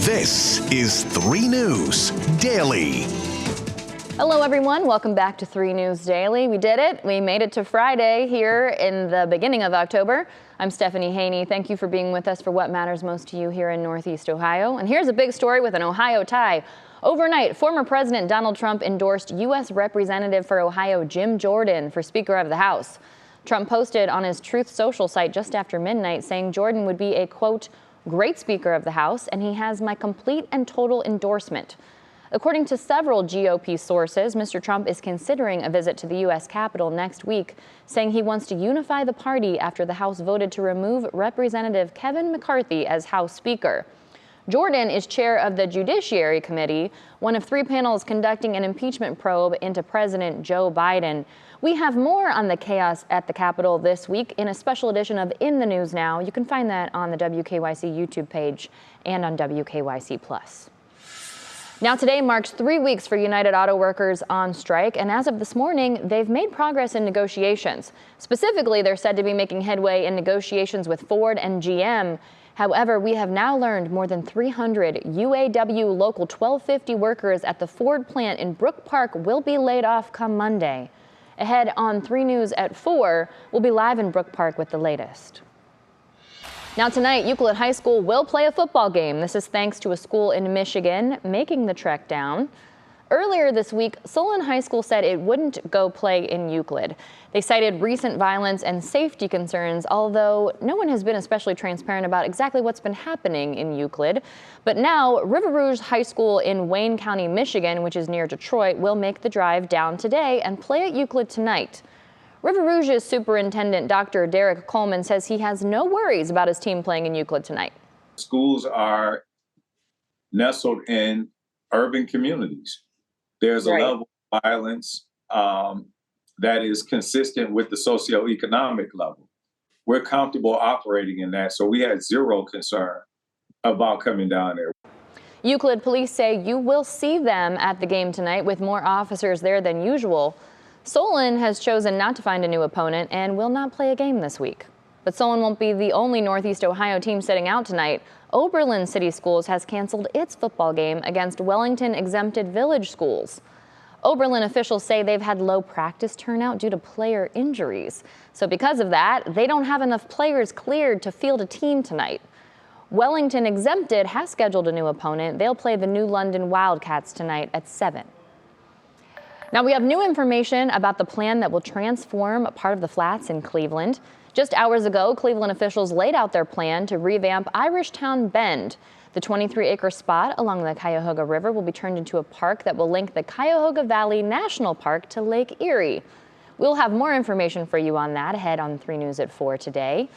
This is 3 News Daily. Hello, everyone. Welcome back to 3 News Daily. We did it. We made it to Friday here in the beginning of October. I'm Stephanie Haney. Thank you for being with us for what matters most to you here in Northeast Ohio. And here's a big story with an Ohio tie. Overnight, former President Donald Trump endorsed U.S. Representative for Ohio Jim Jordan for Speaker of the House. Trump posted on his Truth Social site just after midnight saying Jordan would be a, quote, great Speaker of the House, and he has my complete and total endorsement. According to several GOP sources, Mr. Trump is considering a visit to the U.S. Capitol next week, saying he wants to unify the party after the House voted to remove Representative Kevin McCarthy as House Speaker. Jordan is chair of the Judiciary Committee, one of 3 panels conducting an impeachment probe into President Joe Biden. We have more on the chaos at the Capitol this week in a special edition of In the News Now. You can find that on the WKYC YouTube page and on WKYC Plus. Now today marks 3 weeks for United Auto Workers on strike, and as of this morning, they've made progress in negotiations. Specifically, they're said to be making headway in negotiations with Ford and GM. However, we have now learned more than 300 UAW Local 1250 workers at the Ford plant in Brook Park will be laid off come Monday. Ahead on 3 News at 4, we'll be live in Brook Park with the latest. Now tonight, Euclid High School will play a football game. This is thanks to a school in Michigan making the trek down. Earlier this week, Solon High School said it wouldn't go play in Euclid. They cited recent violence and safety concerns, although no one has been especially transparent about exactly what's been happening in Euclid. But now, River Rouge High School in Wayne County, Michigan, which is near Detroit, will make the drive down today and play at Euclid tonight. River Rouge's superintendent, Dr. Derek Coleman, says he has no worries about his team playing in Euclid tonight. Schools are nestled in urban communities. There's a level of violence that is consistent with the socioeconomic level. We're comfortable operating in that, so we had zero concern about coming down there. Euclid police say you will see them at the game tonight with more officers there than usual. Solon has chosen not to find a new opponent and will not play a game this week. But Solon won't be the only Northeast Ohio team sitting out tonight. Oberlin City Schools has canceled its football game against Wellington exempted village schools. Oberlin officials say they've had low practice turnout due to player injuries. So because of that, they don't have enough players cleared to field a team tonight. Wellington exempted has scheduled a new opponent. They'll play the New London Wildcats tonight at 7. Now we have new information about the plan that will transform part of the flats in Cleveland. Just hours ago, Cleveland officials laid out their plan to revamp Irishtown Bend. The 23-acre spot along the Cuyahoga River will be turned into a park that will link the Cuyahoga Valley National Park to Lake Erie. We'll have more information for you on that ahead on 3 News at 4 today.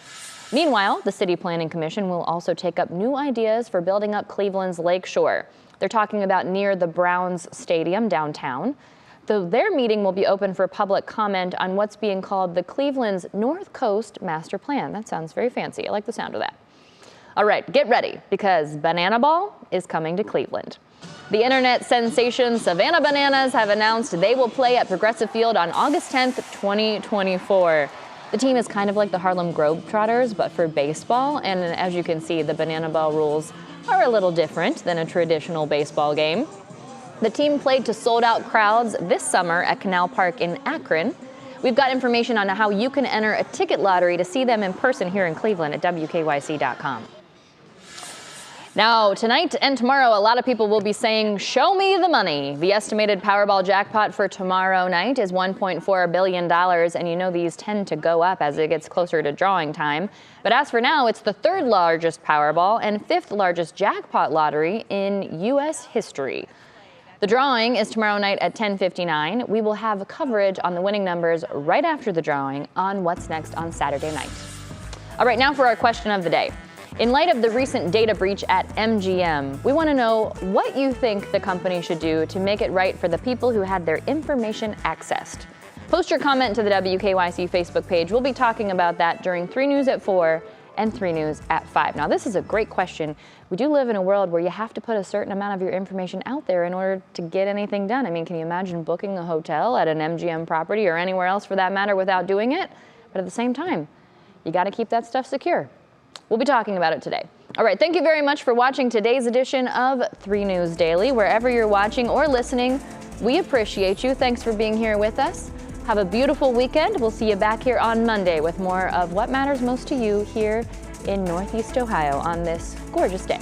Meanwhile, the City Planning Commission will also take up new ideas for building up Cleveland's lakeshore. They're talking about near the Browns Stadium downtown. Their meeting will be open for public comment on what's being called the Cleveland's North Coast Master Plan. That sounds very fancy. I like the sound of that. All right, get ready because Banana Ball is coming to Cleveland. The internet sensation Savannah Bananas have announced they will play at Progressive Field on August 10th, 2024. The team is kind of like the Harlem Globetrotters, but for baseball. And as you can see, the Banana Ball rules are a little different than a traditional baseball game. The team played to sold-out crowds this summer at Canal Park in Akron. We've got information on how you can enter a ticket lottery to see them in person here in Cleveland at WKYC.com. Now, tonight and tomorrow, a lot of people will be saying, show me the money. The estimated Powerball jackpot for tomorrow night is $1.4 billion, and you know these tend to go up as it gets closer to drawing time. But as for now, it's the 3rd largest Powerball and 5th largest jackpot lottery in U.S. history. The drawing is tomorrow night at 10:59. We will have coverage on the winning numbers right after the drawing on What's Next on Saturday night. All right, now for our question of the day. In light of the recent data breach at MGM, we want to know what you think the company should do to make it right for the people who had their information accessed. Post your comment to the WKYC Facebook page. We'll be talking about that during 3 News at 4 and 3 News at 5. Now, this is a great question. We do live in a world where you have to put a certain amount of your information out there in order to get anything done. I mean, can you imagine booking a hotel at an MGM property or anywhere else for that matter without doing it? But at the same time, you got to keep that stuff secure. We'll be talking about it today. All right, thank you very much for watching today's edition of 3 News Daily. Wherever you're watching or listening, we appreciate you. Thanks for being here with us. Have a beautiful weekend. We'll see you back here on Monday with more of what matters most to you here in Northeast Ohio on this gorgeous day.